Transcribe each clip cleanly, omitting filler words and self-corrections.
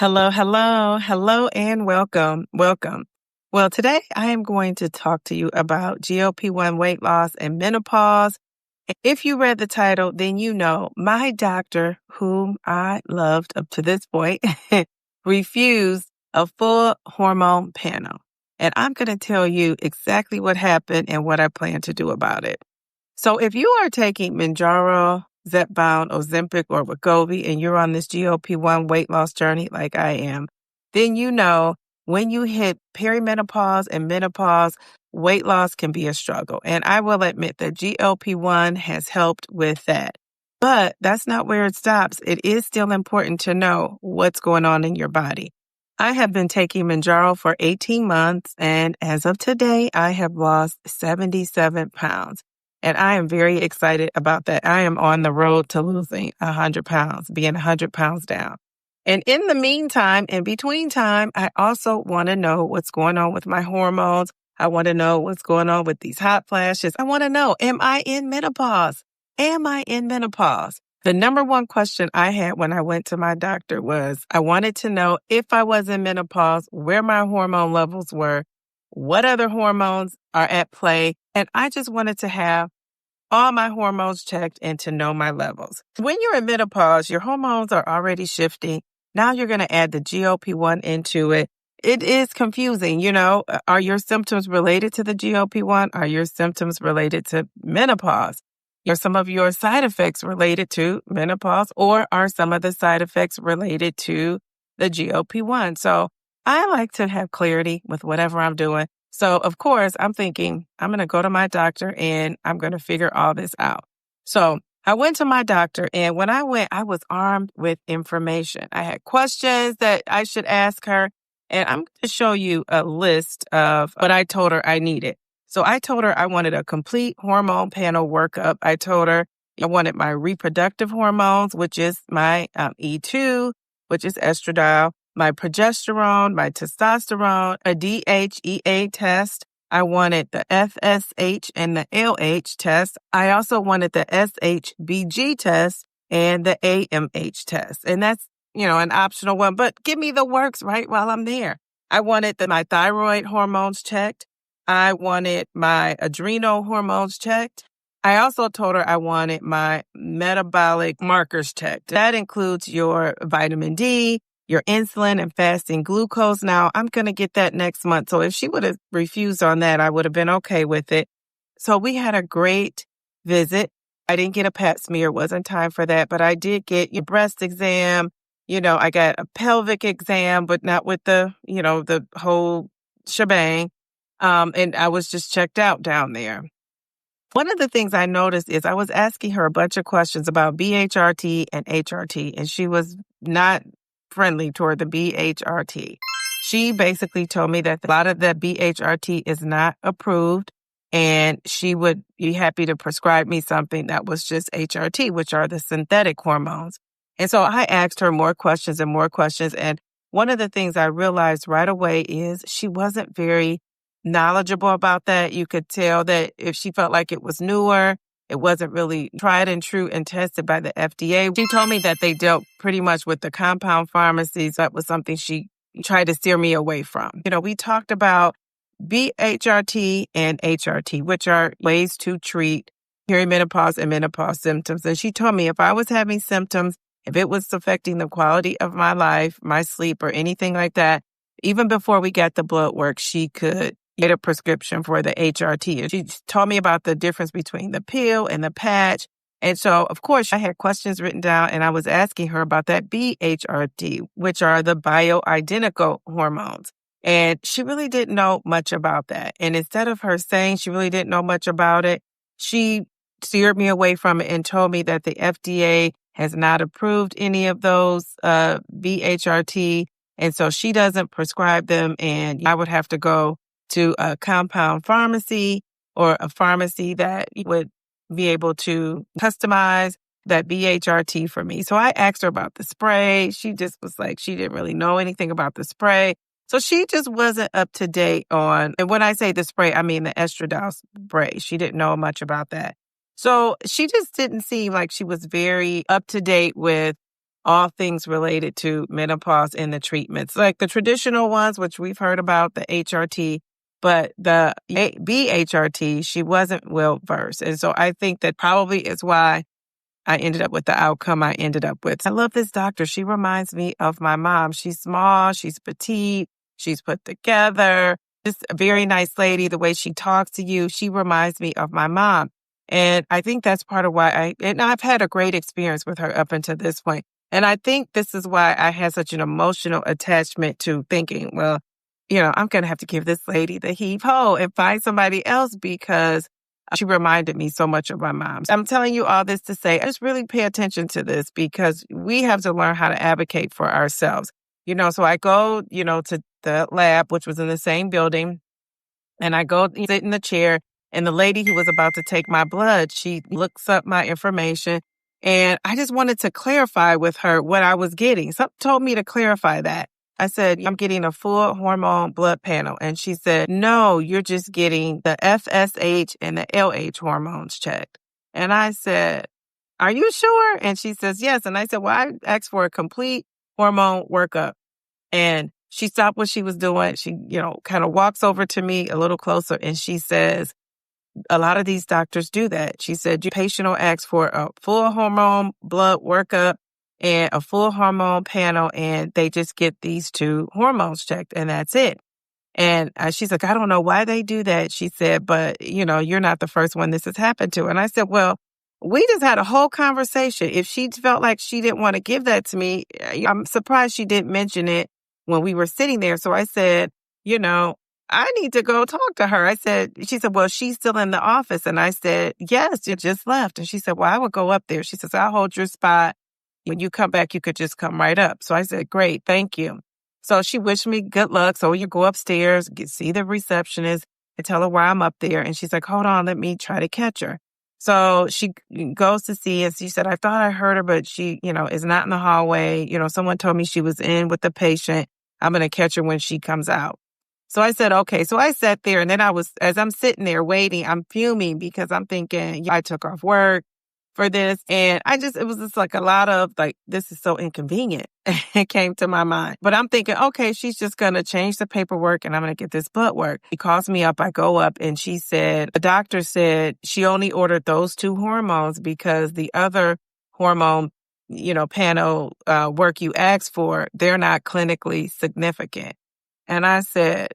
Hello, and welcome. Well, today I am going to talk to you about GLP-1 weight loss and menopause. If you read the title, then you know my doctor, whom I loved up to this point, refused a full hormone panel. And I'm going to tell you exactly what happened and what I plan to do about it. So if you are taking Mounjaro, Zepbound, Ozempic, or Wegovy, and you're on this GLP-1 weight loss journey like I am, then you know when you hit perimenopause and menopause, weight loss can be a struggle. And I will admit that GLP-1 has helped with that. But that's not where it stops. It is still important to know what's going on in your body. I have been taking Mounjaro for 18 months, and as of today, I have lost 77 pounds. And I am very excited about that. I am on the road to losing 100 pounds, being 100 pounds down. And in the meantime, in between time, I also want to know what's going on with my hormones. I want to know what's going on with these hot flashes. I want to know, am I in menopause? The number one question I had when I went to my doctor was, I wanted to know if I was in menopause, where my hormone levels were, what other hormones are at play, and I just wanted to have all my hormones checked and to know my levels. When you're in menopause, your hormones are already shifting. Now you're going to add the GLP-1 into it. It is confusing, Are your symptoms related to the GLP-1? Are your symptoms related to menopause? Are some of your side effects related to menopause, or are some of the side effects related to the GLP-1? So I like to have clarity with whatever I'm doing. So, of course, I'm thinking I'm going to go to my doctor and I'm going to figure all this out. So I went to my doctor, and when I went, I was armed with information. I had questions that I should ask her, and I'm going to show you a list of what I told her I needed. So I told her I wanted a complete hormone panel workup. I told her I wanted my reproductive hormones, which is my E2, which is estradiol, my progesterone, my testosterone, a DHEA test. I wanted the FSH and the LH test. I also wanted the SHBG test and the AMH test. And that's, an optional one, but give me the works right while I'm there. I wanted my thyroid hormones checked. I wanted my adrenal hormones checked. I also told her I wanted my metabolic markers checked. That includes your vitamin D, your insulin, and fasting glucose. Now, I'm going to get that next month. So if she would have refused on that, I would have been okay with it. So we had a great visit. I didn't get a pap smear. It wasn't time for that, but I did get your breast exam. I got a pelvic exam, but not with the whole shebang. And I was just checked out down there. One of the things I noticed is I was asking her a bunch of questions about BHRT and HRT, and she was not friendly toward the BHRT. She basically told me that a lot of the BHRT is not approved, and she would be happy to prescribe me something that was just HRT, which are the synthetic hormones. And so I asked her more questions, and one of the things I realized right away is she wasn't very knowledgeable about that. You could tell that if she felt like it was newer, it wasn't really tried and true and tested by the FDA. She told me that they dealt pretty much with the compound pharmacies. That was something she tried to steer me away from. We talked about BHRT and HRT, which are ways to treat perimenopause and menopause symptoms. And she told me if I was having symptoms, if it was affecting the quality of my life, my sleep, or anything like that, even before we got the blood work, she could get a prescription for the HRT. And she told me about the difference between the pill and the patch. And so, of course, I had questions written down, and I was asking her about that BHRT, which are the bioidentical hormones. And she really didn't know much about that. And instead of her saying she really didn't know much about it, she steered me away from it and told me that the FDA has not approved any of those BHRT. And so she doesn't prescribe them, and I would have to go to a compound pharmacy or a pharmacy that would be able to customize that BHRT for me. So I asked her about the spray. She just was like, she didn't really know anything about the spray. So she just wasn't up to date on, and when I say the spray, I mean the estradiol spray. She didn't know much about that. So she just didn't seem like she was very up to date with all things related to menopause and the treatments, like the traditional ones, which we've heard about, the HRT, but the BHRT, she wasn't well versed. And so I think that probably is why I ended up with the outcome I ended up with. I love this doctor. She reminds me of my mom. She's small, she's petite, she's put together, just a very nice lady. The way she talks to you, she reminds me of my mom. And I think that's part of why I've had a great experience with her up until this point. And I think this is why I had such an emotional attachment to thinking, well, I'm going to have to give this lady the heave ho and find somebody else because she reminded me so much of my mom. I'm telling you all this to say, just really pay attention to this because we have to learn how to advocate for ourselves. So I go, to the lab, which was in the same building, and I go sit in the chair, and the lady who was about to take my blood, she looks up my information, and I just wanted to clarify with her what I was getting. Something told me to clarify that. I said, I'm getting a full hormone blood panel. And she said, no, you're just getting the FSH and the LH hormones checked. And I said, are you sure? And she says, yes. And I said, well, I asked for a complete hormone workup. And she stopped what she was doing. She, kind of walks over to me a little closer and she says, a lot of these doctors do that. She said, your patient will ask for a full hormone blood workup and a full hormone panel, and they just get these 2 hormones checked, and that's it. And she's like, I don't know why they do that. She said, but, you're not the first one this has happened to. And I said, well, we just had a whole conversation. If she felt like she didn't want to give that to me, I'm surprised she didn't mention it when we were sitting there. So I said, I need to go talk to her. She said, well, she's still in the office. And I said, yes, you just left. And she said, well, I would go up there. She says, I'll hold your spot. When you come back, you could just come right up. So I said, great, thank you. So she wished me good luck. So you go upstairs, see the receptionist and tell her why I'm up there. And she's like, hold on, let me try to catch her. So she goes to see us. She said, I thought I heard her, but she, is not in the hallway. Someone told me she was in with the patient. I'm going to catch her when she comes out. So I said, okay. So I sat there and then as I'm sitting there waiting, I'm fuming because I'm thinking, I took off work for this. And it was just like a lot of like, this is so inconvenient. It came to my mind. But I'm thinking, okay, she's just going to change the paperwork and I'm going to get this blood work. She calls me up. I go up and she said, the doctor said she only ordered those 2 hormones because the other hormone, panel work you asked for, they're not clinically significant. And I said,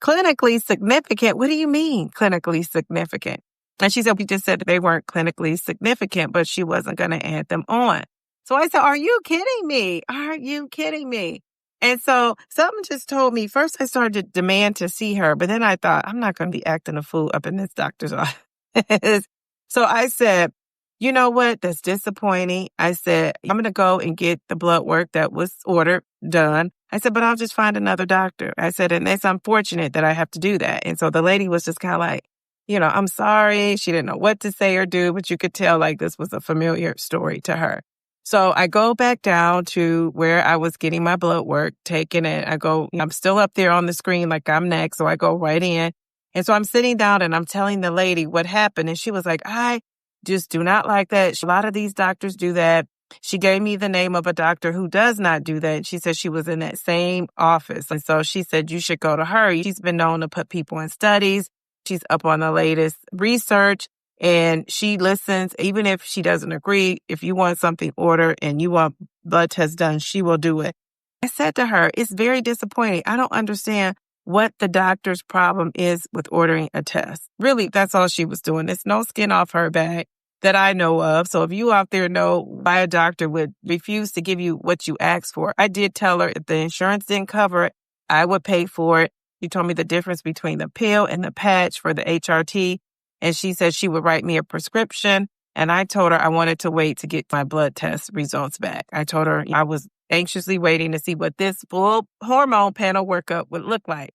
clinically significant? What do you mean clinically significant? And she said, we just said that they weren't clinically significant, but she wasn't going to add them on. So I said, are you kidding me? Are you kidding me? And so something just told me, first I started to demand to see her, but then I thought, I'm not going to be acting a fool up in this doctor's office. So I said, you know what? That's disappointing. I said, I'm going to go and get the blood work that was ordered done. I said, but I'll just find another doctor. I said, and it's unfortunate that I have to do that. And so the lady was just kind of like, I'm sorry. She didn't know what to say or do, but you could tell like this was a familiar story to her. So I go back down to where I was getting my blood work taken, and I'm still up there on the screen like I'm next. So I go right in. And so I'm sitting down and I'm telling the lady what happened. And she was like, I just do not like that. A lot of these doctors do that. She gave me the name of a doctor who does not do that. She said she was in that same office. And so she said, you should go to her. She's been known to put people in studies. She's up on the latest research and she listens. Even if she doesn't agree, if you want something ordered and you want blood tests done, she will do it. I said to her, it's very disappointing. I don't understand what the doctor's problem is with ordering a test. Really, that's all she was doing. There's no skin off her back that I know of. So if you out there know why a doctor would refuse to give you what you asked for, I did tell her if the insurance didn't cover it, I would pay for it. She told me the difference between the pill and the patch for the HRT. And she said she would write me a prescription. And I told her I wanted to wait to get my blood test results back. I told her I was anxiously waiting to see what this full hormone panel workup would look like.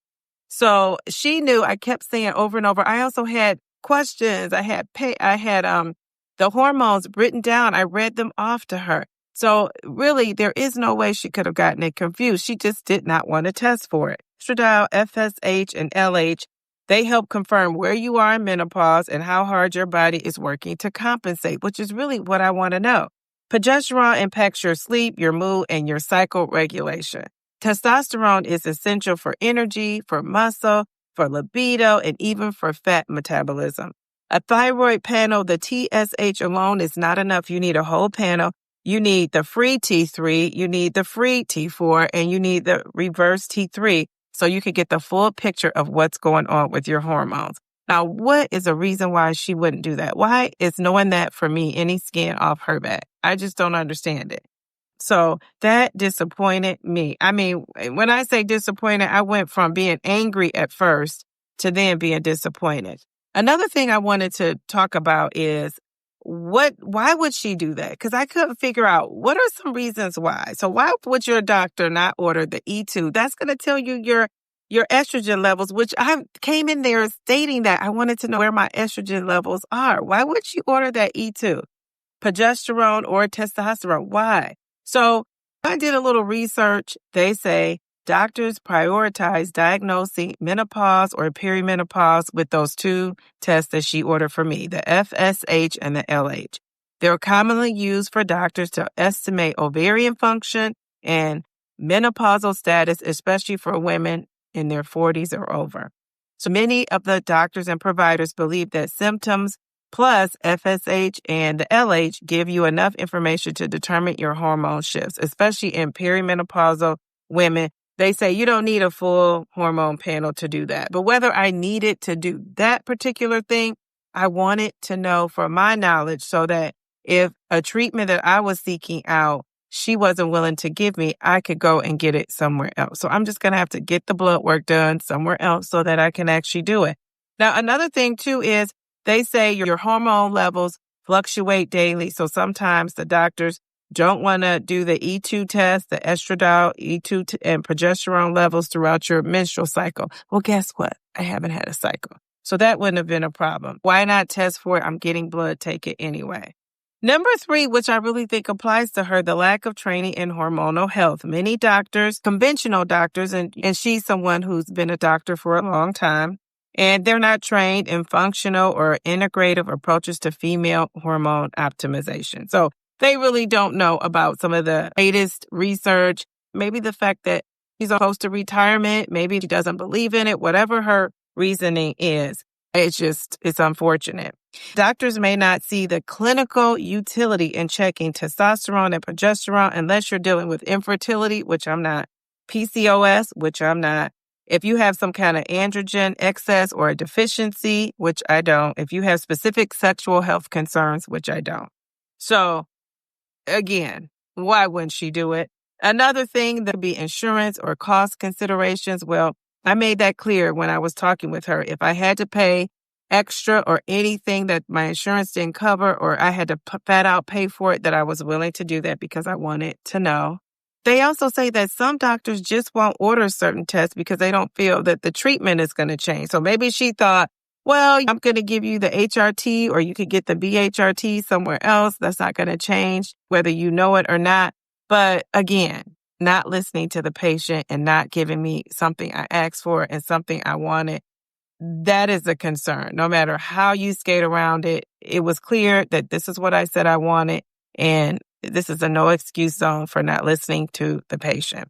So she knew. I kept saying over and over. I also had questions. I had the hormones written down. I read them off to her. So really, there is no way she could have gotten it confused. She just did not want to test for it. Estradiol, FSH, and LH, they help confirm where you are in menopause and how hard your body is working to compensate, which is really what I want to know. Progesterone impacts your sleep, your mood, and your cycle regulation. Testosterone is essential for energy, for muscle, for libido, and even for fat metabolism. A thyroid panel, the TSH alone is not enough. You need a whole panel. You need the free T3, you need the free T4, and you need the reverse T3 so you can get the full picture of what's going on with your hormones. Now, what is a reason why she wouldn't do that? Why is knowing that for me any skin off her back? I just don't understand it. So that disappointed me. I mean, when I say disappointed, I went from being angry at first to then being disappointed. Another thing I wanted to talk about is why would she do that? Because I couldn't figure out what are some reasons why. So why would your doctor not order the E2? That's going to tell you your estrogen levels, which I came in there stating that I wanted to know where my estrogen levels are. Why would she order that E2? Progesterone or testosterone? Why? So I did a little research. They say doctors prioritize diagnosing menopause or perimenopause with those two tests that she ordered for me, the FSH and the LH. They're commonly used for doctors to estimate ovarian function and menopausal status, especially for women in their 40s or over. So many of the doctors and providers believe that symptoms plus FSH and the LH give you enough information to determine your hormone shifts, especially in perimenopausal women. They say you don't need a full hormone panel to do that. But whether I needed to do that particular thing, I wanted to know for my knowledge so that if a treatment that I was seeking out, she wasn't willing to give me, I could go and get it somewhere else. So I'm just going to have to get the blood work done somewhere else so that I can actually do it. Now, another thing too is they say your hormone levels fluctuate daily. So sometimes the doctors don't want to do the E2 test, the estradiol, E2 and progesterone levels throughout your menstrual cycle. Well, guess what? I haven't had a cycle. So that wouldn't have been a problem. Why not test for it? I'm getting blood, take it anyway. Number 3, which I really think applies to her, the lack of training in hormonal health. Many doctors, conventional doctors, and she's someone who's been a doctor for a long time, and they're not trained in functional or integrative approaches to female hormone optimization. So they really don't know about some of the latest research, maybe the fact that she's close to retirement, maybe she doesn't believe in it, whatever her reasoning is. It's unfortunate. Doctors may not see the clinical utility in checking testosterone and progesterone unless you're dealing with infertility, which I'm not, PCOS, which I'm not. If you have some kind of androgen excess or a deficiency, which I don't. If you have specific sexual health concerns, which I don't. So again, why wouldn't she do it? Another thing that would be insurance or cost considerations. Well, I made that clear when I was talking with her. If I had to pay extra or anything that my insurance didn't cover, or I had to flat out pay for it, that I was willing to do that because I wanted to know. They also say that some doctors just won't order certain tests because they don't feel that the treatment is going to change. So maybe she thought, well, I'm going to give you the HRT or you could get the BHRT somewhere else. That's not going to change whether you know it or not. But again, not listening to the patient and not giving me something I asked for and something I wanted, that is a concern. No matter how you skate around it, it was clear that this is what I said I wanted, and this is a no excuse zone for not listening to the patient.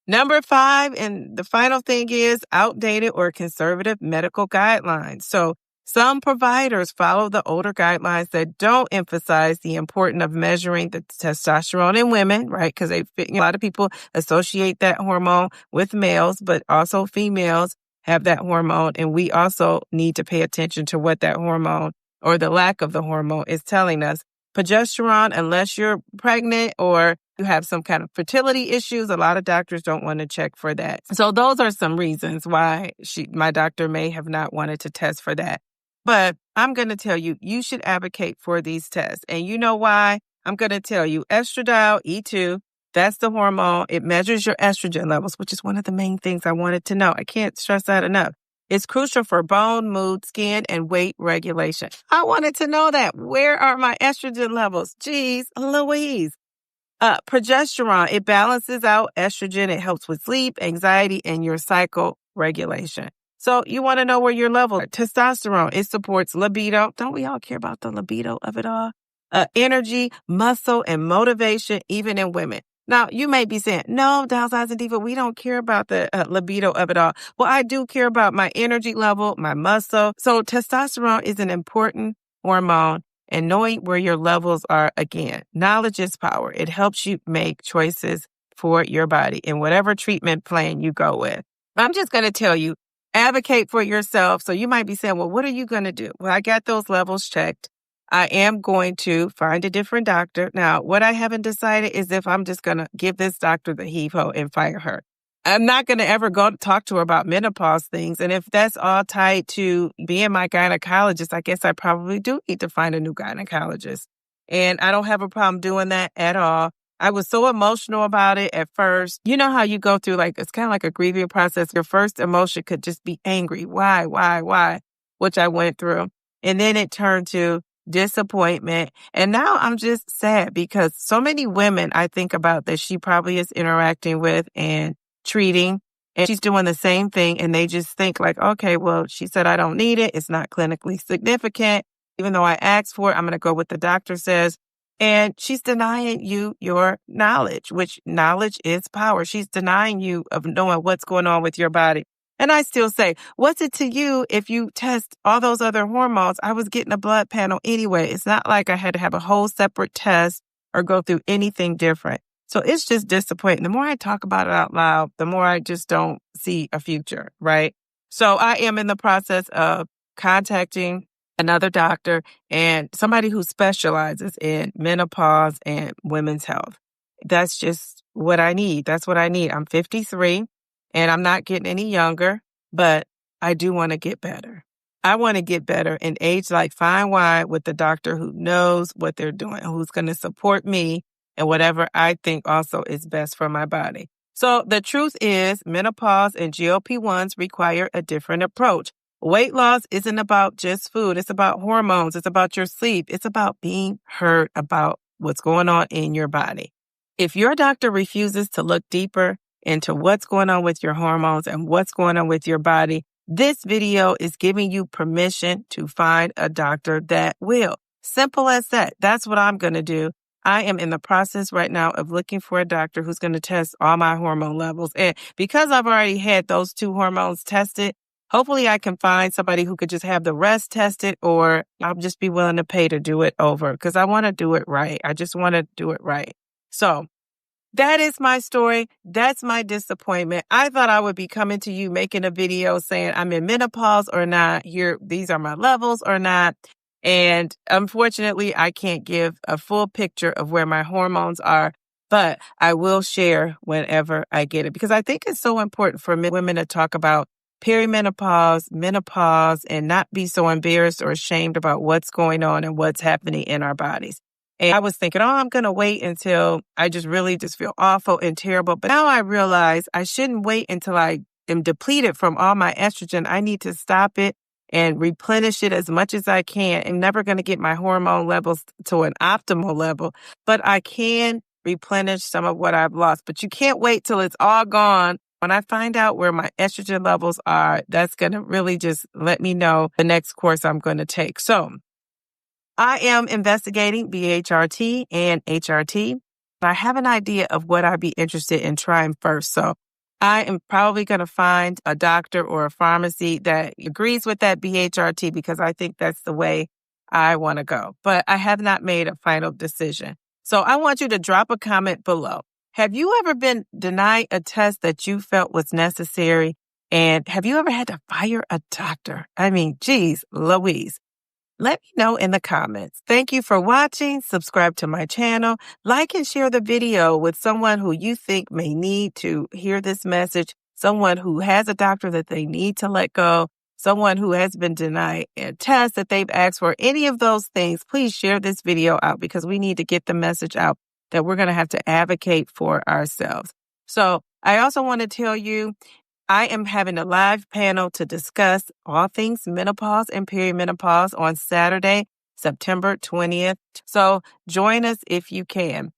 Number 5, and the final thing is outdated or conservative medical guidelines. So some providers follow the older guidelines that don't emphasize the importance of measuring the testosterone in women, right? Because a lot of people associate that hormone with males, but also females have that hormone. And we also need to pay attention to what that hormone or the lack of the hormone is telling us. Progesterone, unless you're pregnant or you have some kind of fertility issues, a lot of doctors don't want to check for that. So those are some reasons why my doctor may have not wanted to test for that. But I'm going to tell you, you should advocate for these tests. And you know why? I'm going to tell you, estradiol, E2, that's the hormone. It measures your estrogen levels, which is one of the main things I wanted to know. I can't stress that enough. It's crucial for bone, mood, skin, and weight regulation. I wanted to know that. Where are my estrogen levels? Geez, Louise. Progesterone, it balances out estrogen. It helps with sleep, anxiety, and your cycle regulation. So you want to know where your levels are. Testosterone, it supports libido. Don't we all care about the libido of it all? energy, muscle, and motivation, even in women. Now, you may be saying, no, downsizing diva, we don't care about the libido of it all. Well, I do care about my energy level, my muscle. So testosterone is an important hormone, and knowing where your levels are, again, knowledge is power. It helps you make choices for your body in whatever treatment plan you go with. I'm just going to tell you, advocate for yourself. So you might be saying, well, what are you going to do? Well, I got those levels checked. I am going to find a different doctor. Now, what I haven't decided is if I'm just going to give this doctor the heave-ho and fire her. I'm not going to ever go talk to her about menopause things. And if that's all tied to being my gynecologist, I guess I probably do need to find a new gynecologist. And I don't have a problem doing that at all. I was so emotional about it at first. You know how you go through, like, it's kind of like a grieving process. Your first emotion could just be angry. Why? Which I went through. And then it turned to disappointment. And now I'm just sad because so many women I think about that she probably is interacting with and treating, and she's doing the same thing. And they just think like, okay, well, she said I don't need it. It's not clinically significant. Even though I asked for it, I'm going to go what the doctor says. And she's denying you your knowledge, which knowledge is power. She's denying you of knowing what's going on with your body. And I still say, what's it to you if you test all those other hormones? I was getting a blood panel anyway. It's not like I had to have a whole separate test or go through anything different. So it's just disappointing. The more I talk about it out loud, the more I just don't see a future, right? So I am in the process of contacting another doctor and somebody who specializes in menopause and women's health. That's just what I need. That's what I need. I'm 53. And I'm not getting any younger, but I do want to get better. I want to get better and age like fine wine with the doctor who knows what they're doing, who's going to support me and whatever I think also is best for my body. So the truth is, menopause and GLP-1s require a different approach. Weight loss isn't about just food. It's about hormones. It's about your sleep. It's about being heard about what's going on in your body. If your doctor refuses to look deeper into what's going on with your hormones and what's going on with your body, this video is giving you permission to find a doctor that will. Simple as that. That's what I'm going to do. I am in the process right now of looking for a doctor who's going to test all my hormone levels. And because I've already had those 2 hormones tested, hopefully I can find somebody who could just have the rest tested, or I'll just be willing to pay to do it over because I want to do it right. I just want to do it right. So that is my story. That's my disappointment. I thought I would be coming to you making a video saying I'm in menopause or not. Here, these are my levels or not. And unfortunately, I can't give a full picture of where my hormones are, but I will share whenever I get it because I think it's so important for women to talk about perimenopause, menopause, and not be so embarrassed or ashamed about what's going on and what's happening in our bodies. And I was thinking, I'm going to wait until I just really just feel awful and terrible. But now I realize I shouldn't wait until I am depleted from all my estrogen. I need to stop it and replenish it as much as I can. I'm never going to get my hormone levels to an optimal level, but I can replenish some of what I've lost. But you can't wait till it's all gone. When I find out where my estrogen levels are, that's going to really just let me know the next course I'm going to take. So I am investigating BHRT and HRT. I have an idea of what I'd be interested in trying first. So I am probably going to find a doctor or a pharmacy that agrees with that BHRT because I think that's the way I want to go. But I have not made a final decision. So I want you to drop a comment below. Have you ever been denied a test that you felt was necessary? And have you ever had to fire a doctor? I mean, geez, Louise. Let me know in the comments. Thank you for watching. Subscribe to my channel. Like and share the video with someone who you think may need to hear this message, someone who has a doctor that they need to let go, someone who has been denied a test that they've asked for. Any of those things, please share this video out because we need to get the message out that we're going to have to advocate for ourselves. So I also want to tell you, I am having a live panel to discuss all things menopause and perimenopause on Saturday, September 20th. So join us if you can.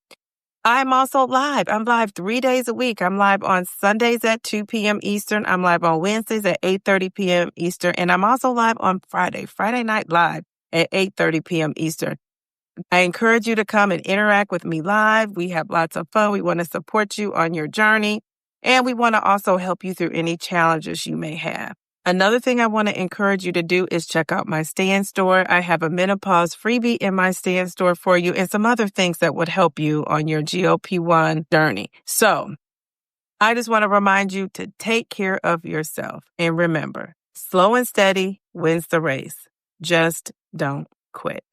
I'm also live. I'm live 3 days a week. I'm live on Sundays at 2 p.m. Eastern. I'm live on Wednesdays at 8:30 p.m. Eastern. And I'm also live on Friday Night Live at 8:30 p.m. Eastern. I encourage you to come and interact with me live. We have lots of fun. We want to support you on your journey, and we want to also help you through any challenges you may have. Another thing I want to encourage you to do is check out my stand store. I have a menopause freebie in my stand store for you and some other things that would help you on your GLP-1 journey. So I just want to remind you to take care of yourself. And remember, slow and steady wins the race. Just don't quit.